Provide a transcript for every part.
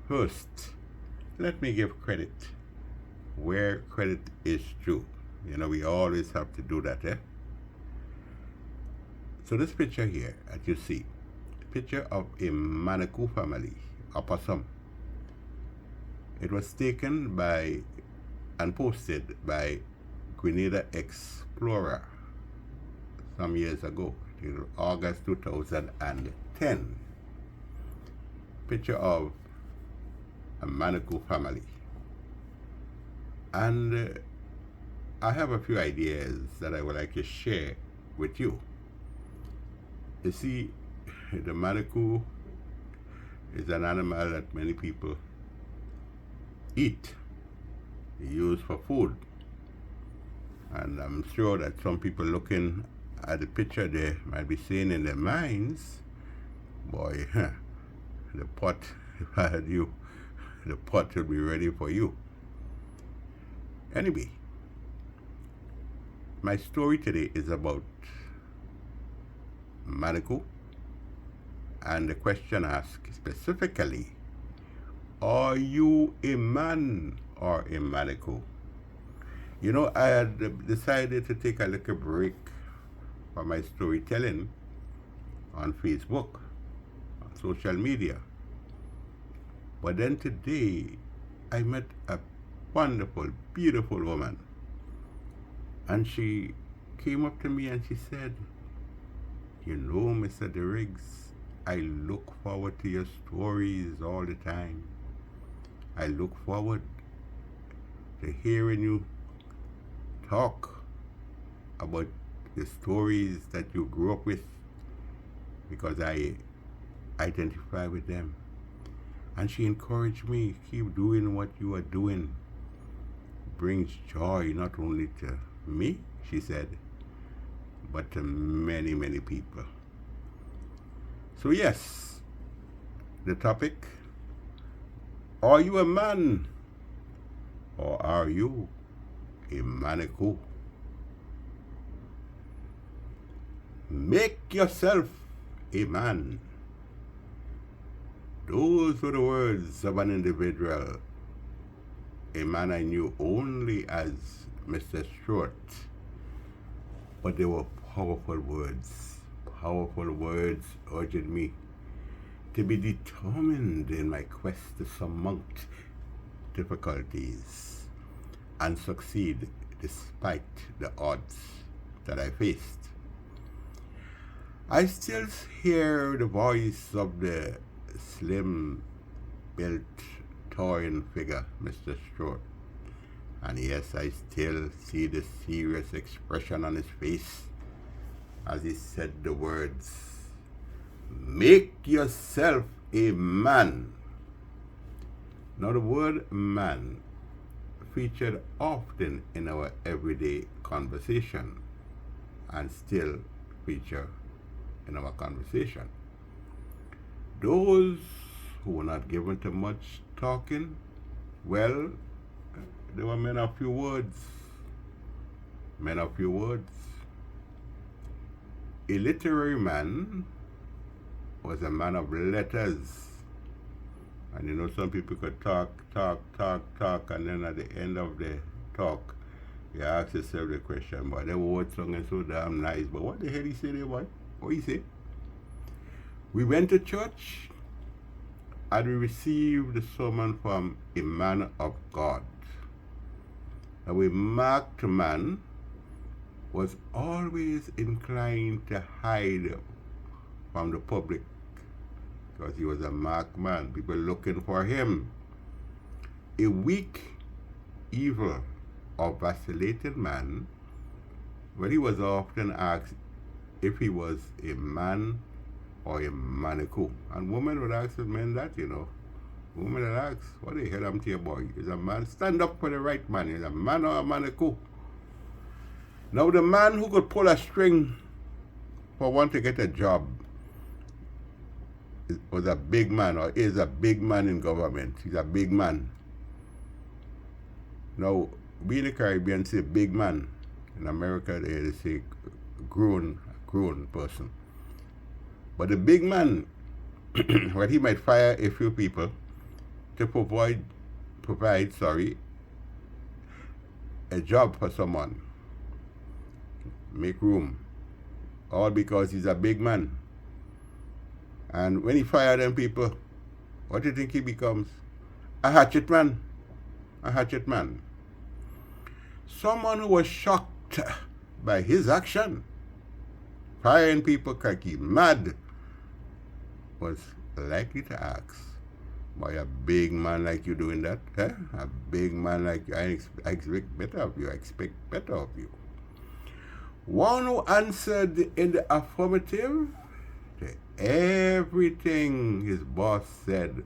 First, let me give credit where credit is due. You know, we always have to do that, eh? So this picture here, as you see, picture of a MANICOU family, opossum. It was taken by and posted by Grenada Explorer some years ago, in August 2010. Picture of a MANICOU family. And I have a few ideas that I would like to share with you. You see, the MANICOU is an animal that many people eat, use for food. And I'm sure that some people looking at the picture there might be saying in their minds, boy, the pot, if I had you, the pot will be ready for you. Anyway, my story today is about MANICOU, and the question asked specifically, are you a man or a MANICOU? You know, I had decided to take a little break from my storytelling on Facebook, on social media. But then today, I met a wonderful, beautiful woman. And she came up to me and she said, you know, Mr. DeRiggs, I look forward to your stories all the time. I look forward to hearing you talk about the stories that you grew up with, because I identify with them. And she encouraged me, keep doing what you are doing. Brings joy not only to me, she said, but to many, many people. So yes, the topic, are you a man or are you a MANICOU? Make yourself a man. Those were the words of an individual, a man I knew only as Mr. Short. But they were powerful words urging me to be determined in my quest to surmount difficulties and succeed despite the odds that I faced. I still hear the voice of the slim-built, towering figure, Mr. Short. And yes, I still see the serious expression on his face as he said the words, make yourself a man. Now the word man featured often in our everyday conversation and still feature in our conversation. Those who were not given to much talking, well, they were men of few words. Men of few words. A literary man was a man of letters. And you know, some people could talk, and then at the end of the talk, you ask yourself the question, but the word song is so damn nice, but what the hell he say there, boy? What he say? We went to church and we received the sermon from a man of God. Now, a marked man was always inclined to hide from the public because he was a marked man. People looking for him. A weak, evil, or vacillating man, well, he was often asked if he was a man or a MANICOU. And women would ask the men that, you know. Women would ask, what the hell am to your boy? Is a man? Stand up for the right man. Is a man or a MANICOU? Now the man who could pull a string for one to get a job was a big man, or is a big man in government. He's a big man. Now, we in the Caribbean say big man. In America, they say grown person. But the big man, well, he might fire a few people, to provide, a job for someone, make room, all because he's a big man. And when he fire them people, what do you think he becomes? A hatchet man. A hatchet man. Someone who was shocked by his action, firing people like he mad, was likely to ask, why a big man like you doing that? Eh? A big man like you, I expect better of you. I expect better of you. One who answered in the affirmative to everything his boss said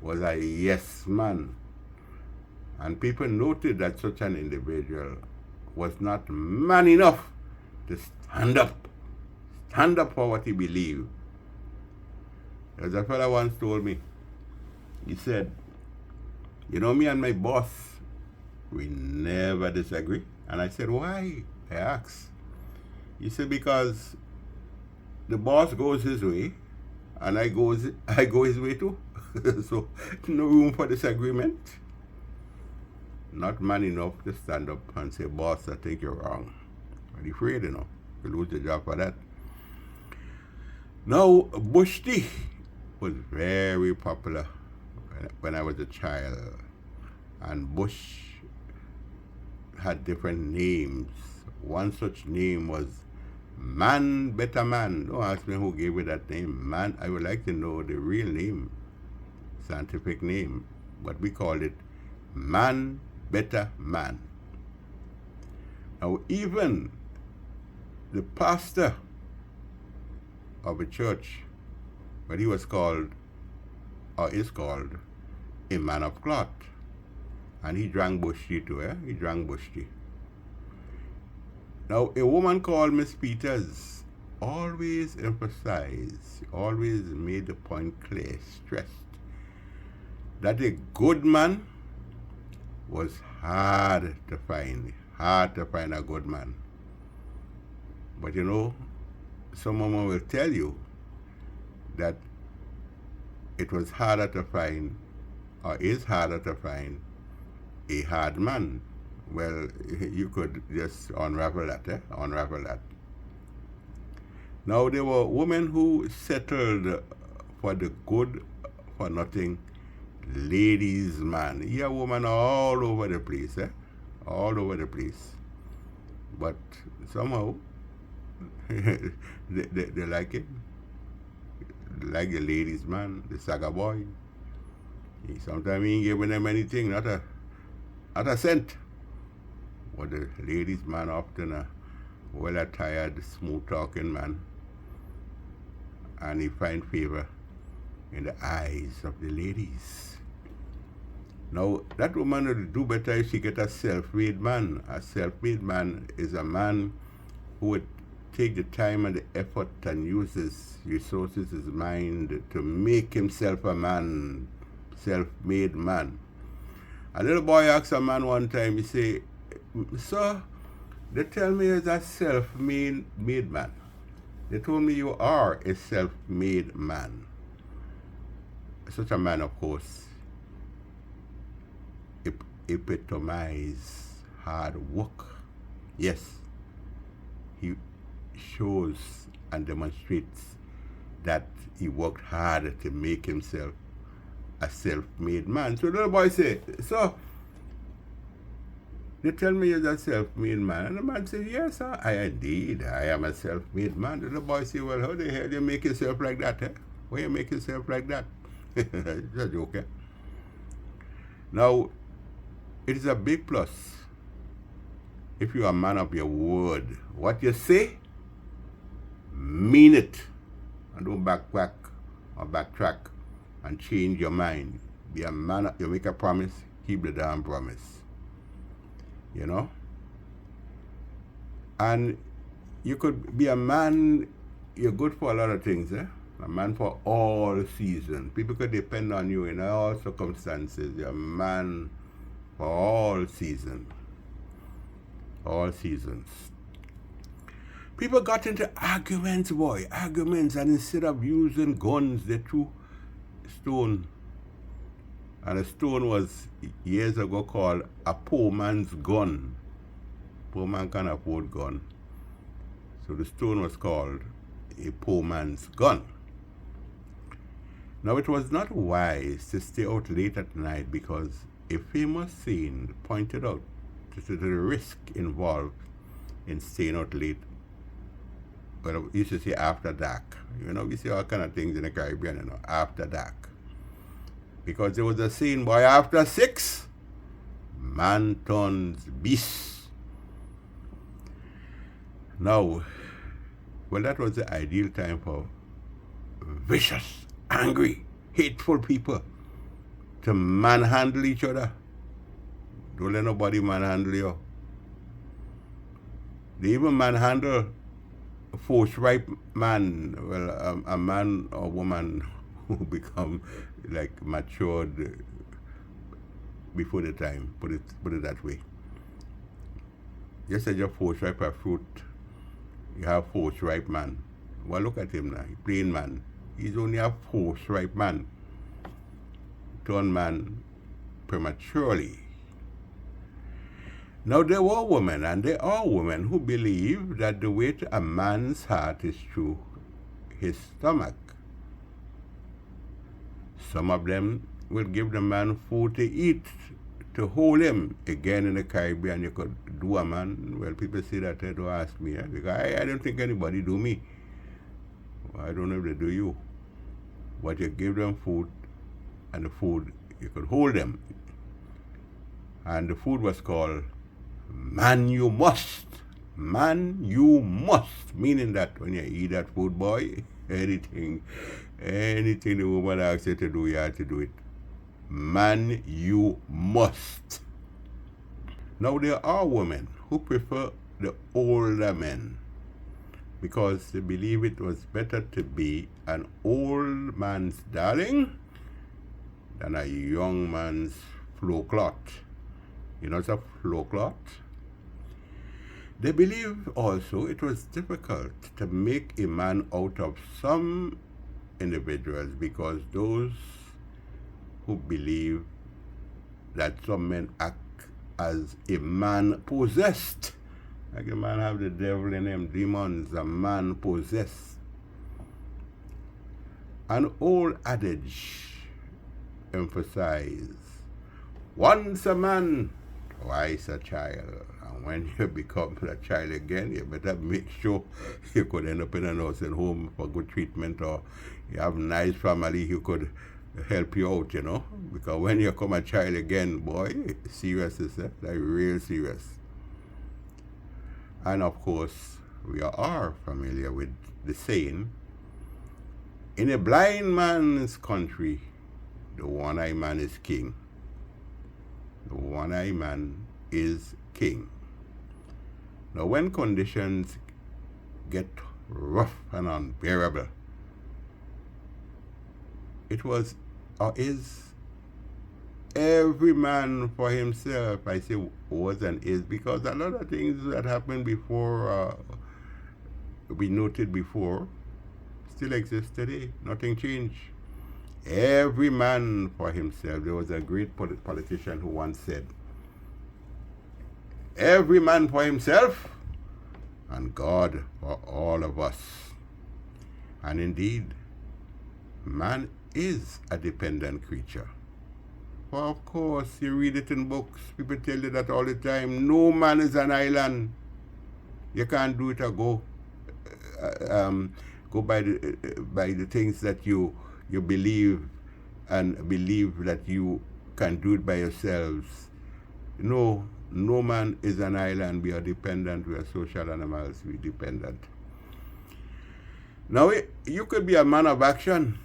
was a yes man. And people noted that such an individual was not man enough to stand up for what he believed. As a fellow once told me, he said, you know, me and my boss, we never disagree. And I said, why? I asked. He said, because the boss goes his way and I go his way too. So no room for disagreement. Not man enough to stand up and say, boss, I think you're wrong. I'm afraid, you know, you lose the job for that. Now, Bush tea was very popular when I was a child. And Bush had different names. One such name was Man Better Man. Don't ask me who gave it that name. Man, I would like to know the real name, scientific name, but we called it Man Better Man. Now, even the pastor of a church, but he was called, or is called, a man of cloth. And he drank bush tea too, eh? He drank bush tea. Now, a woman called Miss Peters always emphasized, always made the point clear, stressed, that a good man was hard to find a good man. But you know, some woman will tell you that it was harder to find, or is harder to find, a hard man. Well, you could just unravel that, unravel that. Now, there were women who settled for the good for nothing ladies man. You have women all over the place, all over the place. But somehow, they like it. They like the ladies man, the saga boy. Sometimes he ain't giving them anything, not a cent. But the ladies man often a well-attired, smooth-talking man. And he find favor in the eyes of the ladies. Now, that woman would do better if she get a self-made man. A self-made man is a man who would take the time and the effort and use his resources, his mind, to make himself a man, self-made man. A little boy asked a man one time, he say, sir, they tell me you're a self-made man. They told me you are a self-made man. Such a man, of course, epitomizes hard work. Yes, he shows and demonstrates that he worked hard to make himself a self-made man. So the little boy said, so they tell me you're a self-made man. And the man said, yes, sir, I am a self-made man. The little boy said, well, how the hell do you make yourself like that? Why you make yourself like that? It's a joke, Now, it is a big plus if you are a man of your word. What you say, mean it. And don't backtrack or backtrack and change your mind. Be a man, you make a promise, keep the damn promise. You know? And you could be a man, you're good for a lot of things, A man for all seasons. People could depend on you in all circumstances. You're a man for all seasons. All seasons. People got into arguments, and instead of using guns, they threw stone And a stone was years ago called a poor man's gun. Poor man can't afford gun. So the stone was called a poor man's gun. Now it was not wise to stay out late at night because a famous scene pointed out to the risk involved in staying out late. Well, we used to say after dark. You know, we see all kind of things in the Caribbean, you know, after dark. Because there was a scene, boy, after 6, man turns beast. Now, well, that was the ideal time for vicious, angry, hateful people to manhandle each other. Don't let nobody manhandle you. They even manhandle a forthright man, well, a man or woman who become like matured before the time. Put it that way. Just as you're forthright a fruit, you have forthright man. Well, look at him now, plain man. He's only a forthright man. Turn man prematurely. Now there were women, and there are women who believe that the way to a man's heart is through his stomach. Some of them will give the man food to eat, to hold him. Again, in the Caribbean, you could do a man. Well, people say that, they don't ask me. Because I don't think anybody do me. I don't know if they do you. But you give them food, and the food, you could hold them. And the food was called man you must. Man you must. Meaning that when you eat that food, boy, anything the woman asks you to do, you have to do it. Man you must. Now there are women who prefer the older men because they believe it was better to be an old man's darling than a young man's flow cloth. You know what's a flow cloth? They believe also it was difficult to make a man out of some individuals because those who believe that some men act as a man possessed. Like a man have the devil in him, demons, a man possessed. An old adage emphasizes, once a man, twice a child. And when you become a child again, you better make sure you could end up in a nursing home for good treatment, or you have a nice family who could help you out, you know. Because when you come a child again, boy, serious is it? Like real serious. And of course, we are familiar with the saying, in a blind man's country, the one-eyed man is king. The one-eyed man is king. Now, when conditions get rough and unbearable, it was or is every man for himself. I say was and is because a lot of things that happened before, we noted before, still exist today. Nothing changed. Every man for himself. There was a great politician who once said, every man for himself and God for all of us. And indeed, man is a dependent creature. For of course, you read it in books. People tell you that all the time. No man is an island. You can't do it or go by the things that you believe and believe that you can do it by yourselves. No man is an island. We are dependent. We are social animals. We are dependent. Now, you could be a man of action.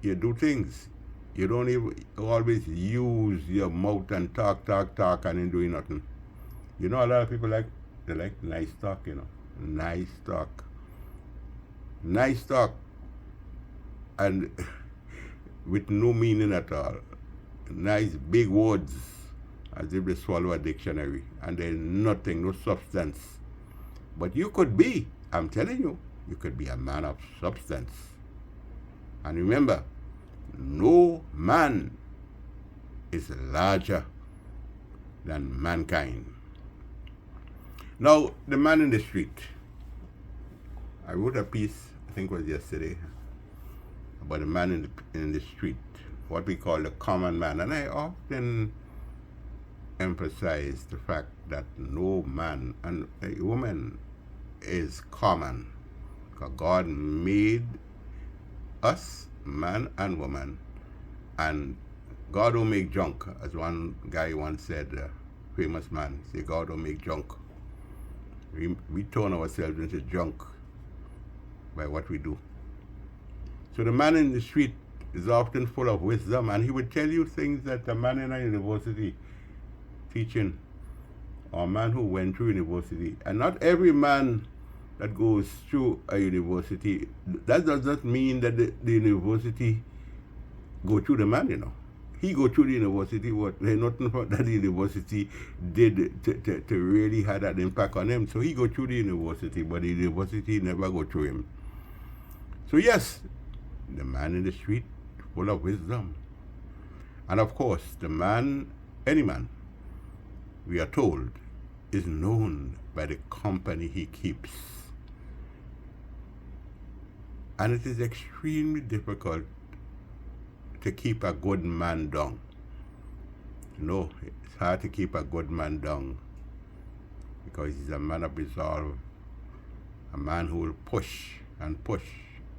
You do things. You don't even always use your mouth and talk, and then doing nothing. You know, a lot of people like nice talk, you know. Nice talk. And with no meaning at all. Nice big words, as if they swallow a dictionary. And there's nothing, no substance. But you could be, I'm telling you, you could be a man of substance. And remember, no man is larger than mankind. Now, the man in the street. I wrote a piece, I think it was yesterday, about the man in the street, what we call the common man. And I often emphasize the fact that no man and a woman is common, because God made us, man and woman, and God don't make junk, as one guy once said, famous man, say God don't make junk. We turn ourselves into junk by what we do. So the man in the street is often full of wisdom, and he would tell you things that a man in a university teaching, or a man who went through university. And not every man that goes through a university, that does not mean that the university go through the man, you know. He go through the university, what there's nothing that the university did to really have that impact on him. So he go through the university, but the university never go through him. So yes, the man in the street, full of wisdom. And of course, the man, any man, we are told, is known by the company he keeps. And it is extremely difficult to keep a good man down. No, it's hard to keep a good man down, because he's a man of resolve, a man who will push and push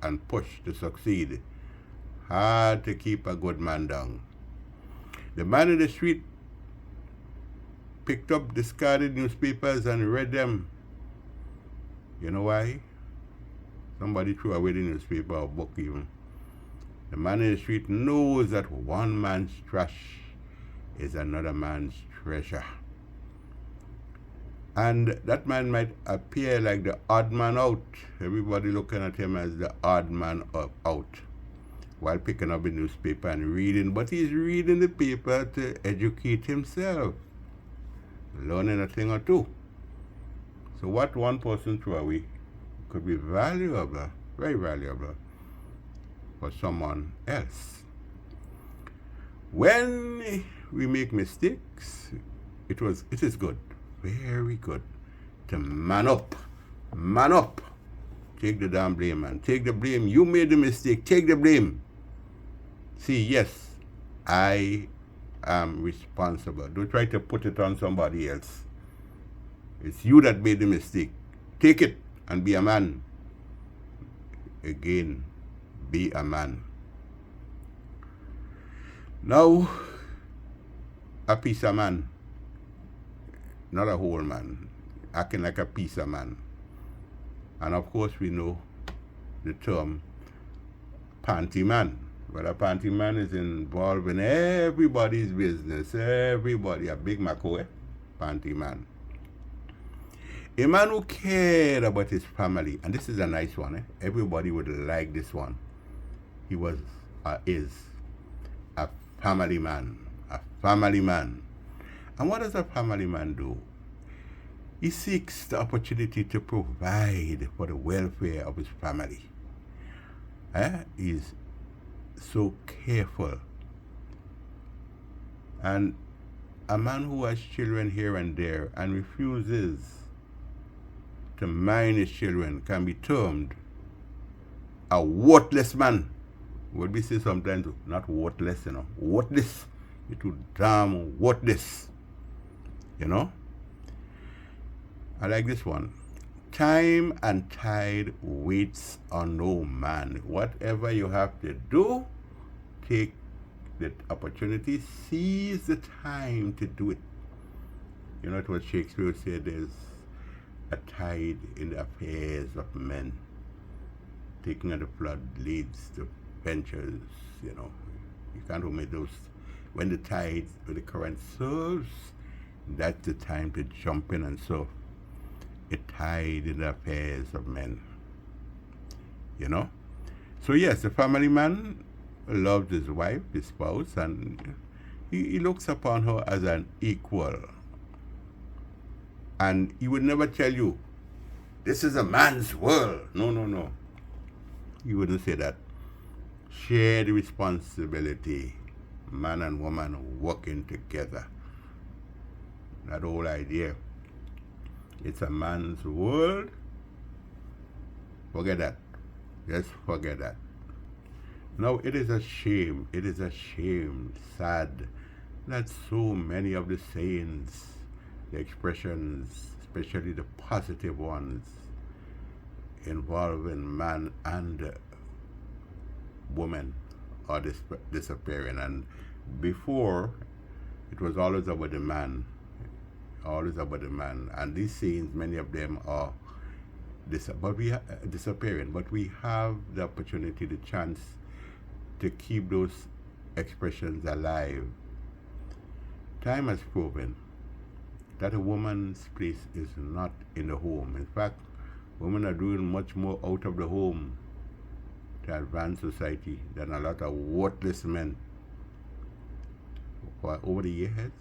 and push to succeed. Hard to keep a good man down. The man in the street picked up discarded newspapers and read them. You know why? Somebody threw away the newspaper or book even. The man in the street knows that one man's trash is another man's treasure. And that man might appear like the odd man out. Everybody looking at him as the odd man out while picking up the newspaper and reading. But he's reading the paper to educate himself, learning a thing or two. So what one person threw away could be valuable, very valuable, for someone else. When we make mistakes, it is good, very good, to man up. Man up. Take the damn blame, man. Take the blame. You made the mistake. Take the blame. See, yes, I am responsible. Don't try to put it on somebody else. It's you that made the mistake. Take it and be a man. Again, be a man. Now, a piece of man, not a whole man, acting like a piece of man. And of course we know the term panty man. But a panty man is involved in everybody's business. Everybody, a big MANICOU, panty man. A man who cared about his family, and this is a nice one, everybody would like this one. He is a family man, a family man. And what does a family man do? He seeks the opportunity to provide for the welfare of his family. He's so careful. And a man who has children here and there and refuses to mind his children can be termed a worthless man. What we say sometimes, not worthless, worthless. You're too damn worthless, I like this one. Time and tide waits on no man. Whatever you have to do, take the opportunity, seize the time to do it. You know what Shakespeare said, there's a tide in the affairs of men. Taking of the flood leads to ventures, You can't omit those. When the tide, when the current serves, that's the time to jump in and surf. A tide in the affairs of men. So yes, the family man loves his wife, his spouse, and he looks upon her as an equal. And he would never tell you, this is a man's world. No. He wouldn't say that. Share the responsibility. man and woman working together. That whole idea, it's a man's world, forget that. Just forget that. Now, it is a shame, sad, that so many of the sayings, the expressions, especially the positive ones, involving man and woman are disappearing. And before, it was always about the man, And these sayings, many of them are disappearing. But we have the opportunity, the chance to keep those expressions alive. Time has proven that a woman's place is not in the home. In fact, women are doing much more out of the home to advance society than a lot of worthless men. For over the years,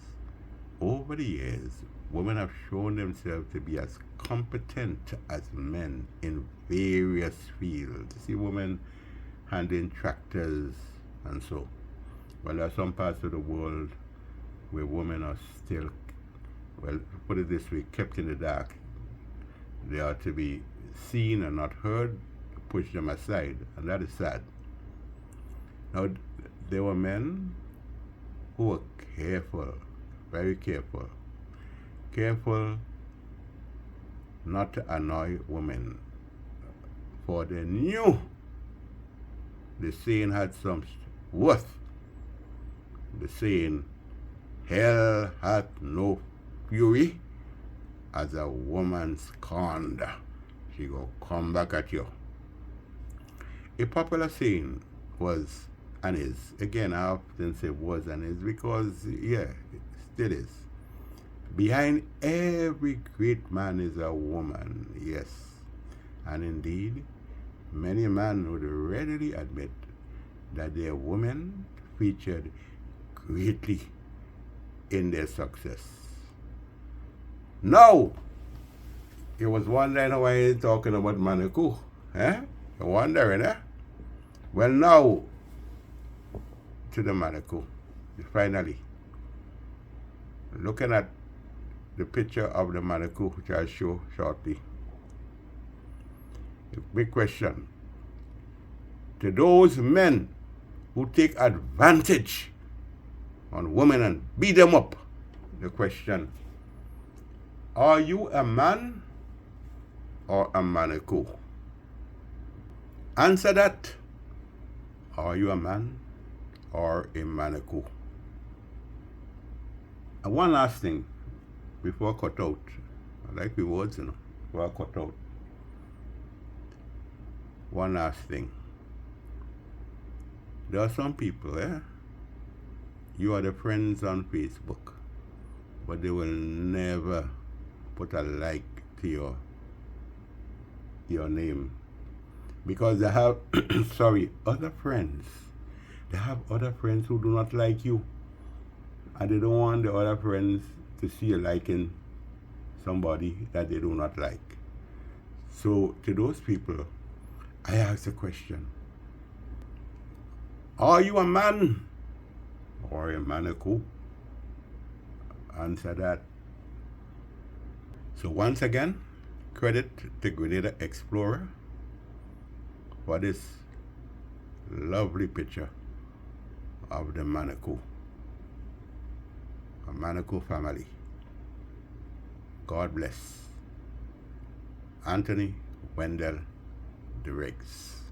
women have shown themselves to be as competent as men in various fields. You see women handling tractors and so. Well, there are some parts of the world where women are still, well, put it this way, kept in the dark. They are to be seen and not heard, push them aside, and that is sad. Now, there were men who were careful, very careful not to annoy women, for they knew the saying had some worth. The saying, hell hath no fury as a woman scorned. She go come back at you. A popular saying was and is, again I often say was and is because, yeah, it still is. Behind every great man is a woman, yes. And indeed, many men would readily admit that their women featured greatly in their success. Now, you was wondering why you're talking about MANICOU, eh? You're wondering, eh? Well, now, to the MANICOU, finally. Looking at the picture of the MANICOU, which I'll show shortly. A big question. To those men who take advantage on women and beat them up, the question, are you a man or a MANICOU? Answer that. Are you a man or a MANICOU? And one last thing before I cut out. I like the words, before I cut out. One last thing. There are some people, you are the friends on Facebook, but they will never put a like to your name because they have other friends. They have other friends who do not like you, and they don't want the other friends to see you liking somebody that they do not like. So to those people, I ask the question, are you a man or a MANICOU? Answer that. So once again, credit to Grenada Explorer for this lovely picture of the MANICOU, a MANICOU family. God bless. Anthony Wendell Driggs.